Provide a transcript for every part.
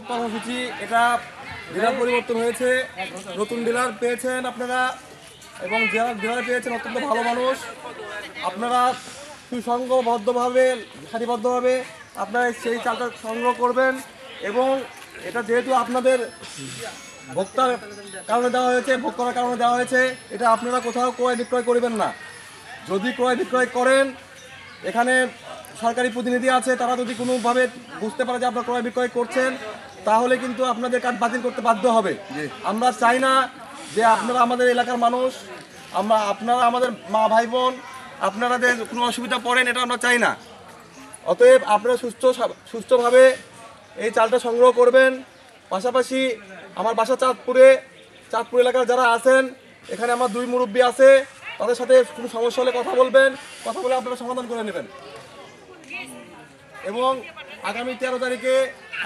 কর্মসূচি এটা ডিলার পরিবর্তন হয়েছে, নতুন ডিলার পেয়েছেন আপনারা এবং যারা ডিলার পেয়েছেন অত্যন্ত ভালো মানুষ। আপনারা সুসংঘবদ্ধভাবে সারিবদ্ধভাবে আপনারা সেই চালটা সংগ্রহ করবেন এবং এটা যেহেতু আপনাদের ভোক্তার কারণে দেওয়া হয়েছে, ভোগ করার কারণে দেওয়া হয়েছে, এটা আপনারা কোথাও ক্রয় বিক্রয় করবেন না। যদি ক্রয় বিক্রয় করেন, এখানে সরকারি প্রতিনিধি আছে, তারা যদি কোনোভাবে বুঝতে পারে যে আপনারা ক্রয় বিক্রয় করছেন, তাহলে কিন্তু আপনাদের কার্ড বাতিল করতে বাধ্য হবে। আমরা চাই না যে আপনারা আমাদের এলাকার মানুষ, আপনারা আমাদের মা ভাই বোন, আপনারা কোনো অসুবিধা পড়েন, এটা আমরা চাই না। অতএব আপনারা সুস্থভাবে এই চালটা সংগ্রহ করবেন। পাশাপাশি আমার বাসা চাঁদপুর এলাকার যারা আছেন, এখানে আমার দুই মুরব্বী আছে, তাদের সাথে কোনো সমস্যা হলে কথা বলবেন, কথা বলে আপনারা সমাধান করে নেবেন। এবং আগামী 13 তারিখে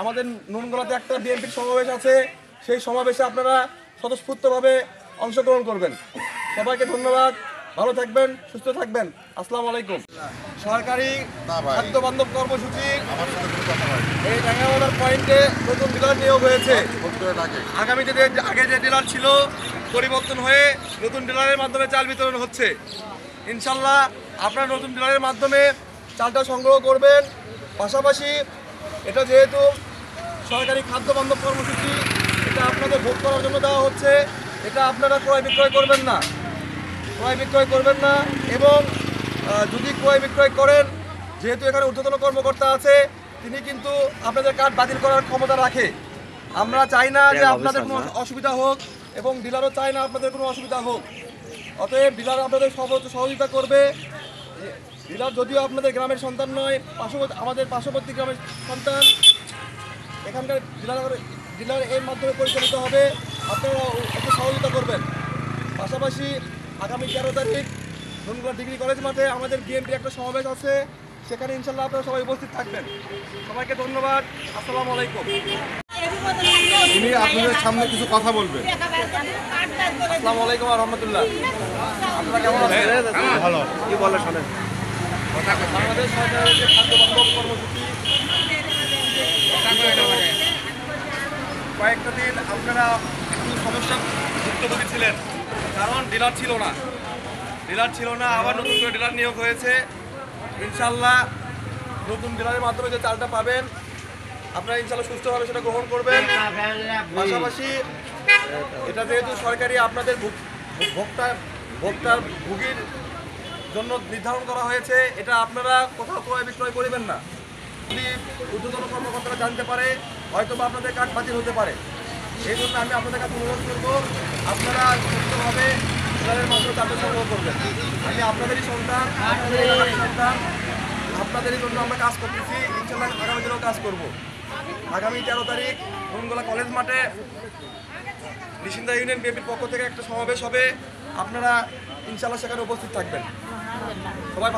আমাদের নুনগোলাতে একটা বিএনপির সমাবেশ আছে, সেই সমাবেশে আপনারা স্বতঃস্ফূর্তভাবে অংশগ্রহণ করবেন। সবাইকে ধন্যবাদ, ভালো থাকবেন, সুস্থ থাকবেন। আসসালামু আলাইকুম। সরকারি খাদ্য বান্ধব কর্মসূচি এই রাঙ্গামাটার পয়েন্টে নতুন ডিলার নিয়োগ হয়েছে। আগামীতে আগে যে ডিলার ছিল পরিবর্তন হয়ে নতুন ডিলারের মাধ্যমে চাল বিতরণ হচ্ছে। ইনশাল্লাহ আপনারা নতুন ডিলারের মাধ্যমে চালটা সংগ্রহ করবেন। পাশাপাশি এটা যেহেতু সরকারি খাদ্য বান্ধব কর্মসূচি, এটা আপনাদের ভোগ করার জন্য দেওয়া হচ্ছে, এটা আপনারা ক্রয় বিক্রয় করবেন না, এবং যদি ক্রয় বিক্রয় করেন, যেহেতু এখানে ঊর্ধ্বতন কর্মকর্তা আছে, তিনি কিন্তু আপনাদের কার্ড বাতিল করার ক্ষমতা রাখে। আমরা চাই না যে আপনাদের কোনো অসুবিধা হোক এবং ডিলারও চাই না আপনাদের কোনো অসুবিধা হোক। অতএব ডিলার আপনাদের সহযোগিতা করবে। ডিলার যদিও আপনাদের গ্রামের সন্তান নয়, আমাদের পার্শ্ববর্তী গ্রামের সন্তান, এখানকার ডিলার এর মাধ্যমে পরিচালিত হবে। আপনারা একটু সহযোগিতা করবেন। পাশাপাশি আগামী 13 তারিখ নুনগোলা ডিগ্রি কলেজ মাঠে আমাদের বিএনপির একটা সমাবেশ আছে, সেখানে ইনশাল্লাহ আপনারা সবাই উপস্থিত থাকবেন। সবাইকে ধন্যবাদ। আসসালামু আলাইকুম। তিনি আপনাদের সামনে কিছু কথা বলবেন। আসসালামু আলাইকুম ওয়া রাহমাতুল্লাহ। আপনারা কেমন আছেন? ভালো। কি বলে শোনেন। বাংলাদেশ সরকারের যে খাদ্য বান্ধব কর্মসূচি, কয়েকটা দিন আপনারা একটু সমস্যা ভুক্তভোগী ছিলেন, কারণ ডিলার ছিল না। আবার নতুন করে ডিলার নিয়োগ হয়েছে। ইনশাল্লাহ নতুন ডিলারের মাধ্যমে যে চালটা পাবেন, আপনারা ইনশাল্লাহ সুস্থভাবে সেটা গ্রহণ করবেন। পাশাপাশি এটা যেহেতু সরকারি আপনাদের ভোক্তার ভোগীর জন্য নির্ধারণ করা হয়েছে, এটা আপনারা কোথাও ক্রয় বিক্রয় করবেন না। যদি ঊর্ধ্বতন কর্মকর্তারা জানতে পারে, হয়তো বা আপনাদের কার্ড বাতিল হতে পারে। এই জন্য আমি আপনাদের কাছে অনুরোধ করবো, আপনারা সুস্থভাবে ডিলারের মাধ্যমে চালটা সংগ্রহ করবেন। আমি আপনাদেরই সন্তান, আপনাদেরই জন্য আমরা কাজ করতেছি। ইনশাল্লাহ আগামী দিনেও কাজ করব। আগামী 13 তারিখ নুনগোলা কলেজ মাঠে নিশিন্দা ইউনিয়ন বিএনপির পক্ষ থেকে একটা সমাবেশ হবে। আপনারা ইনশাল্লাহ সেখানে উপস্থিত থাকবেন। সবাই